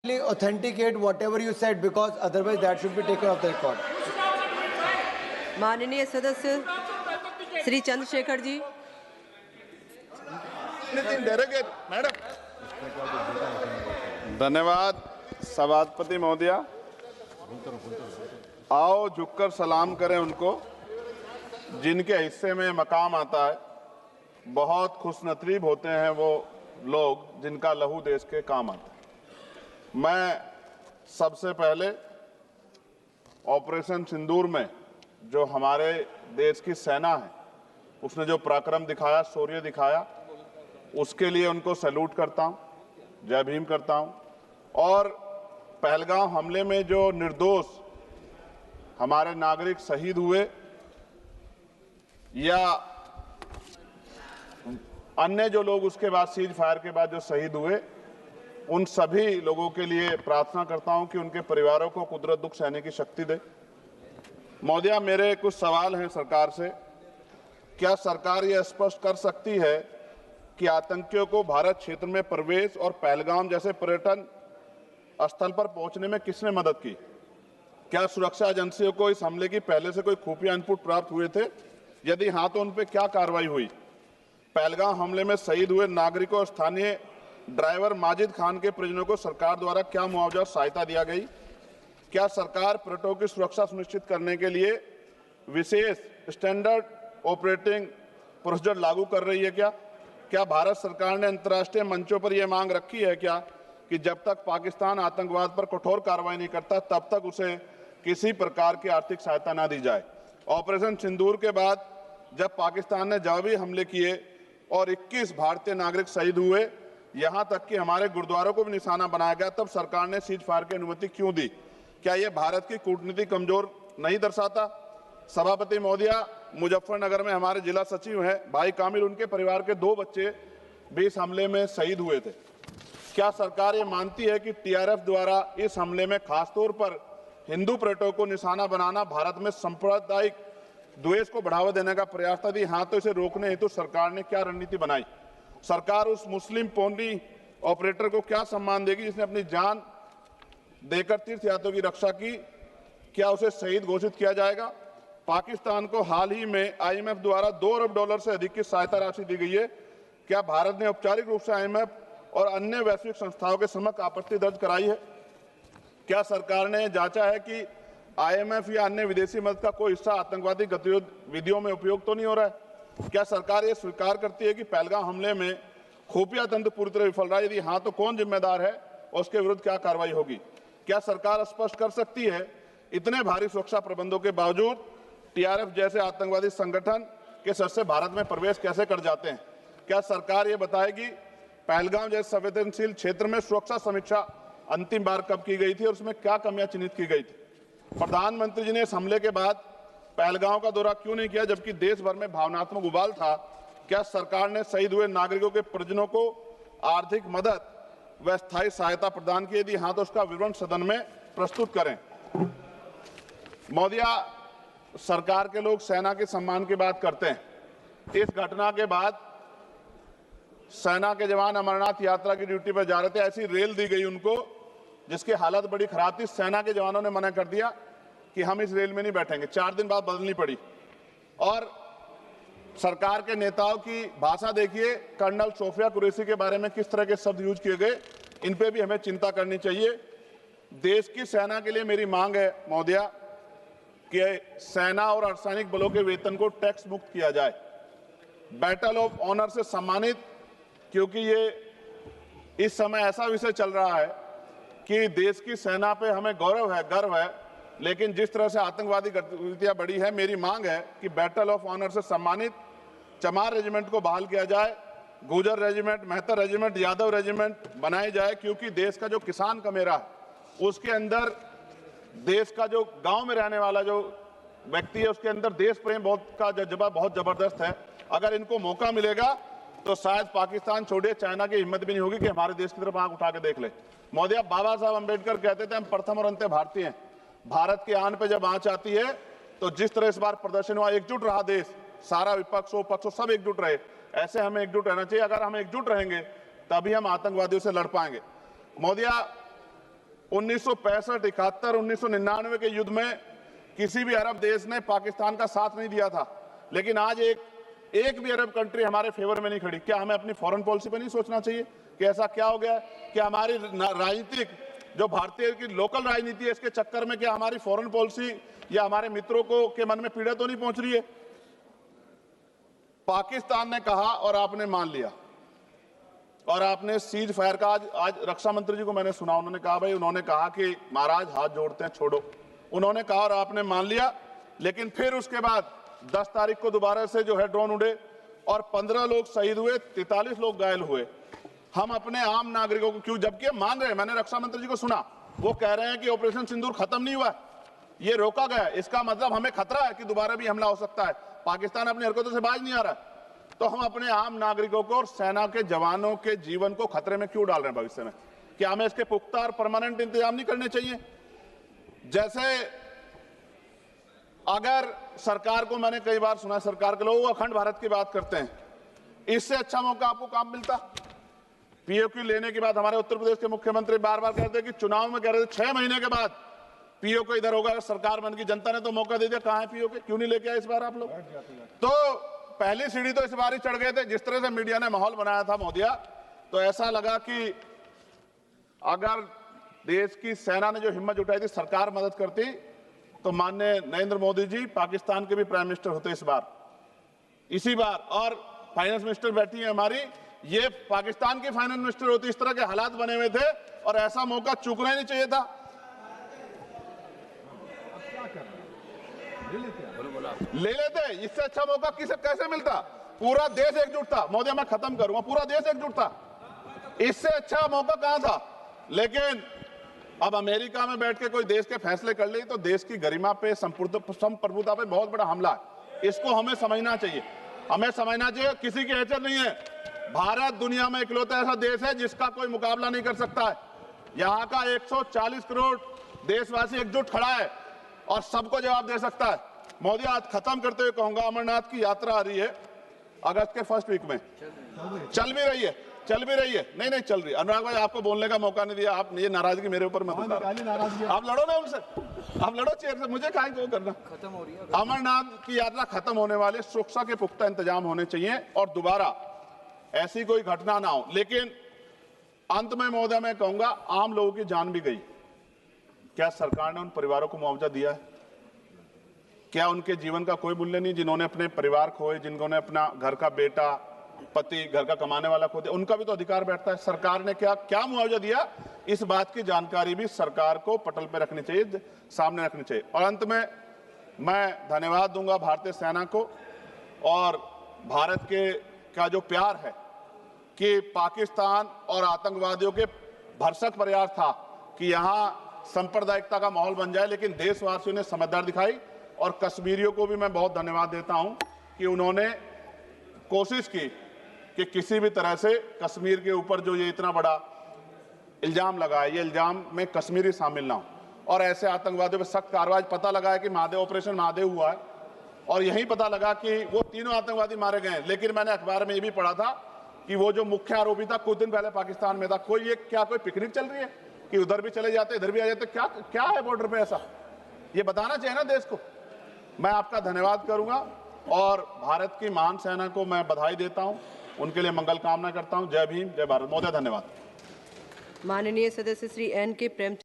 authenticate whatever you said, because otherwise that should be taken off the record. माननीय सदस्य Shri Chandrashekhar ji. Madam धन्यवाद सभापति महोदया। आओ झुककर सलाम करें उनको जिनके हिस्से में मकाम आता है। बहुत खुशनसीब होते हैं वो लोग जिनका लहू देश के काम आता है। मैं सबसे पहले ऑपरेशन सिंदूर में जो हमारे देश की सेना है उसने जो पराक्रम दिखाया, शौर्य दिखाया, उसके लिए उनको सैल्यूट करता हूं, जय भीम करता हूं। और पहलगाम हमले में जो निर्दोष हमारे नागरिक शहीद हुए या अन्य जो लोग उसके बाद सीज फायर के बाद जो शहीद हुए, उन सभी लोगों के लिए प्रार्थना करता हूं कि उनके परिवारों को कुदरत दुख सहने की शक्ति दे। महोदया, मेरे कुछ सवाल हैं सरकार से। क्या सरकार यह स्पष्ट कर सकती है कि आतंकियों को भारत क्षेत्र में प्रवेश और पहलगाम जैसे पर्यटन स्थल पर पहुंचने में किसने मदद की? क्या सुरक्षा एजेंसियों को इस हमले की पहले से कोई खुफिया इनपुट प्राप्त हुए थे? यदि हाँ, तो उन पर क्या कार्रवाई हुई? पहलगाम हमले में शहीद हुए नागरिकों और स्थानीय ड्राइवर माजिद खान के परिजनों को सरकार द्वारा क्या मुआवजा और सहायता दिया गई? क्या सरकार पर्यटकों की सुरक्षा सुनिश्चित करने के लिए विशेष स्टैंडर्ड ऑपरेटिंग प्रोसीजर लागू कर रही है? क्या भारत सरकार ने अंतर्राष्ट्रीय मंचों पर यह मांग रखी है कि जब तक पाकिस्तान आतंकवाद पर कठोर कार्रवाई नहीं करता तब तक उसे किसी प्रकार की आर्थिक सहायता न दी जाए? ऑपरेशन सिंदूर के बाद जब पाकिस्तान ने जवाबी हमले किए और 21 भारतीय नागरिक शहीद हुए, यहां तक कि हमारे गुरुद्वारों को भी निशाना बनाया गया, तब सरकार ने सीज फायर की अनुमति क्यों दी? क्या यह भारत की कूटनीति कमजोर नहीं दर्शाता? सभापति महोदया, मुजफ्फरनगर में हमारे जिला सचिव हैं भाई कामिल, उनके परिवार के 2 बच्चे भी इस हमले में शहीद हुए थे। क्या सरकार ये मानती है कि टीआरएफ द्वारा इस हमले में खासतौर पर हिंदू पर्यटकों को निशाना बनाना भारत में सांप्रदायिक द्वेष को बढ़ावा देने का प्रयास था? यदि हाँ, तो इसे रोकने हेतु सरकार ने क्या रणनीति बनाई? सरकार उस मुस्लिम पोनी ऑपरेटर को क्या सम्मान देगी जिसने अपनी जान देकर तीर्थयात्रियों की रक्षा की? क्या उसे शहीद घोषित किया जाएगा? पाकिस्तान को हाल ही में आईएमएफ द्वारा $2 अरब से अधिक की सहायता राशि दी गई है। क्या भारत ने औपचारिक रूप से आईएमएफ और अन्य वैश्विक संस्थाओं के समक्ष आपत्ति दर्ज कराई है? क्या सरकार ने जांचा है कि आईएमएफ या अन्य विदेशी मदद का कोई हिस्सा आतंकवादी गतिविधियों में उपयोग तो नहीं हो रहा है? क्या सरकार ये स्वीकार करती है कि पहलगाम हमले में खुफिया तंत्र पूरी तरह विफल रहा है? यदि हाँ, तो कौन जिम्मेदार है और उसके विरुद्ध क्या कार्रवाई होगी? क्या सरकार स्पष्ट कर सकती है इतने भारी सुरक्षा प्रबंधों के बावजूद टीआरएफ जैसे आतंकवादी संगठन के सदस्य भारत में प्रवेश कैसे कर जाते हैं? क्या सरकार ये बताएगी पहलगाम जैसे संवेदनशील क्षेत्र में सुरक्षा समीक्षा अंतिम बार कब की गई थी और उसमें क्या कमियां चिन्हित की गई थी? प्रधानमंत्री जी ने इस हमले के बाद पहलगाम का दौरा क्यों नहीं किया जबकि देश भर में भावनात्मक उबाल था? क्या सरकार ने शहीद हुए नागरिकों के परिजनों को आर्थिक मदद व स्थायी सहायता प्रदान की? यदि हाँ, तो उसका विवरण सदन में प्रस्तुत करें। महोदया, सरकार के लोग सेना के सम्मान की बात करते हैं। इस घटना के बाद सेना के जवान अमरनाथ यात्रा की ड्यूटी पर जा रहे थे, ऐसी रेल दी गई उनको जिसकी हालत बड़ी खराब थी। सेना के जवानों ने मना कर दिया कि हम इस रेल में नहीं बैठेंगे। 4 दिन बाद बदलनी पड़ी। और सरकार के नेताओं की भाषा देखिए, कर्नल सोफिया कुरैशी के बारे में किस तरह के शब्द यूज किए गए, इन पे भी हमें चिंता करनी चाहिए। देश की सेना के लिए मेरी मांग है महोदया कि सेना और अर्धसैनिक बलों के वेतन को टैक्स मुक्त किया जाए, बैटल ऑफ ऑनर से सम्मानित, क्योंकि ये इस समय ऐसा विषय चल रहा है कि देश की सेना पे हमें गौरव है, गर्व है, लेकिन जिस तरह से आतंकवादी गतिविधियां बढ़ी है, मेरी मांग है कि बैटल ऑफ ऑनर से सम्मानित चमार रेजिमेंट को बहाल किया जाए, Gurjar regiment, Mehtar regiment, Yadav regiment बनाए जाए, क्योंकि देश का जो किसान का मेरा उसके अंदर देश का जो गांव में रहने वाला जो व्यक्ति है उसके अंदर देश प्रेम का जज्बा बहुत जबरदस्त है। अगर इनको मौका मिलेगा तो शायद पाकिस्तान छोड़िए, चाइना की हिम्मत भी नहीं होगी कि हमारे देश की तरफ आंख उठा के देख ले। महोदया, बाबा साहब अम्बेडकर कहते थे हम प्रथम और अंत्य भारतीय हैं। भारत की आन पे जब आंच आती है तो जिस तरह इस बार प्रदर्शन हुआ, एकजुट रहा देश, सारा विपक्ष हो पक्ष हो सब एकजुट रहे, ऐसे हमें एकजुट रहना चाहिए। अगर हम एकजुट रहेंगे तभी हम आतंकवादियों से लड़ पाएंगे। महोदया, 1965, 71, 1999 के युद्ध में किसी भी अरब देश ने पाकिस्तान का साथ नहीं दिया था, लेकिन आज एक भी अरब कंट्री हमारे फेवर में नहीं खड़ी। क्या हमें अपनी फॉरेन पॉलिसी पर नहीं सोचना चाहिए कि ऐसा क्या हो गया कि हमारी राजनीतिक जो भारतीय की लोकल राजनीति है, इसके चक्कर में क्या हमारी फॉरेन पॉलिसी या हमारे मित्रों को के मन में पीड़ा तो नहीं पहुंच रही है? पाकिस्तान ने कहा और आपने मान लिया, और आपने सीज फायर का आज रक्षा मंत्री जी को मैंने सुना, उन्होंने कहा भाई, उन्होंने कहा कि महाराज हाथ जोड़ते हैं, छोड़ो। उन्होंने कहा और आपने मान लिया, लेकिन फिर उसके बाद 10 तारीख को दोबारा से जो है ड्रोन उड़े और 15 लोग शहीद हुए, 43 लोग घायल हुए। हम अपने आम नागरिकों को क्यों, जबकि मान रहे हैं, मैंने रक्षा मंत्री जी को सुना, वो कह रहे हैं कि ऑपरेशन सिंदूर खत्म नहीं हुआ, ये रोका गया। इसका मतलब हमें खतरा है कि दोबारा भी हमला हो सकता है। पाकिस्तान अपनी हरकतों से बाज नहीं आ रहा, तो हम अपने आम नागरिकों को और सेना के जवानों के जीवन को खतरे में क्यों डाल रहे हैं भविष्य में? क्या हमें इसके पुख्ता और परमानेंट इंतजाम नहीं करने चाहिए? जैसे अगर सरकार को, मैंने कई बार सुना सरकार के लोग अखंड भारत की बात करते हैं, इससे अच्छा मौका आपको काम मिलता? पीओक्यू लेने के बाद हमारे उत्तर प्रदेश के मुख्यमंत्री बार बार कहते कि चुनाव में कह रहे थे 6 महीने के बाद पीओक्यू इधर होगा, अगर सरकार बन गई, जनता ने तो मौका दे दिया, कहां है पीओक्यू? क्यों नहीं लेके आए इस बार आप लोग? तो पहली सीढ़ी तो इस बार ही चढ़ गए थे। जिस तरह से मीडिया ने माहौल बनाया था मोदिया, तो ऐसा लगा कि अगर देश की सेना ने जो हिम्मत जुटाई थी, सरकार मदद करती, तो माननीय नरेंद्र मोदी जी पाकिस्तान के भी प्राइम मिनिस्टर होते इसी बार, और फाइनेंस मिनिस्टर बैठी है हमारी, ये पाकिस्तान की फाइनेंस मिनिस्टर होती। इस तरह के हालात बने हुए थे और ऐसा मौका चूकना ही नहीं चाहिए था। ले लेते, इससे अच्छा मौका किसे कैसे मिलता? पूरा देश एकजुट था। मोदी, मैं खत्म करूंगा, पूरा देश एकजुट था, इससे अच्छा मौका कहां था? लेकिन अब अमेरिका में बैठ के कोई देश के फैसले कर ले तो देश की गरिमा पे, संप्रभुता पे बहुत बड़ा हमला है। इसको हमें समझना चाहिए, हमें समझना चाहिए। किसी की हैसियत नहीं है, भारत दुनिया में इकलौता ऐसा देश है जिसका कोई मुकाबला नहीं कर सकता है। यहाँ का 140 करोड़ देशवासी एकजुट खड़ा है और सबको जवाब दे सकता है। मोदी, आज खत्म करते हुए कहूंगा, अमरनाथ की यात्रा आ रही है अगस्त के फर्स्ट वीक में, चल भी रही है, नहीं चल रही। अनुराग भाई, आपको बोलने का मौका नहीं दिया, आप ये नाराजगी मेरे ऊपर मत उतारो। आप लड़ो ना उनसे, आप लड़ो चेयर से, मुझे कहाँ को करना। खत्म हो रही है अमरनाथ की यात्रा, खत्म होने वाली, सुरक्षा के पुख्ता इंतजाम होने चाहिए और दोबारा ऐसी कोई घटना ना हो। लेकिन अंत में महोदय मैं कहूंगा, आम लोगों की जान भी गई, क्या सरकार ने उन परिवारों को मुआवजा दिया है? क्या उनके जीवन का कोई मूल्य नहीं? जिन्होंने अपने परिवार खोए, जिन्होंने अपना घर का बेटा, पति, घर का कमाने वाला खो दिया, उनका भी तो अधिकार बैठता है। सरकार ने क्या मुआवजा दिया, इस बात की जानकारी भी सरकार को पटल पर रखनी चाहिए, सामने रखनी चाहिए। और अंत में मैं धन्यवाद दूंगा भारतीय सेना को और भारत के का जो प्यार है कि पाकिस्तान और आतंकवादियों के भरसक प्रयास था कि यहाँ सांप्रदायिकता का माहौल बन जाए, लेकिन देशवासियों ने समझदारी दिखाई। और कश्मीरियों को भी मैं बहुत धन्यवाद देता हूं कि उन्होंने कोशिश की कि किसी भी तरह से कश्मीर के ऊपर जो ये इतना बड़ा इल्जाम लगा है, ये इल्जाम में कश्मीरी शामिल ना हो और ऐसे आतंकवादियों पर सख्त कार्रवाई। पता लगा है कि महादेव, ऑपरेशन महादेव हुआ है और यही पता लगा कि वो तीनों आतंकवादी मारे गए हैं। लेकिन मैंने अखबार में ये भी पढ़ा था कि वो जो मुख्य आरोपी था कुछ दिन पहले पाकिस्तान में था। कोई पिकनिक चल रही है कि उधर भी चले जाते, इधर भी आ जाते? क्या है बॉर्डर पे ऐसा? ये बताना चाहिए ना देश को। मैं आपका धन्यवाद करूंगा और भारत की महान सेना को मैं बधाई देता हूं, उनके लिए मंगल कामना करता हूं। जय भीम, जय भारत। महोदय धन्यवाद। माननीय सदस्य श्री एन के प्रेम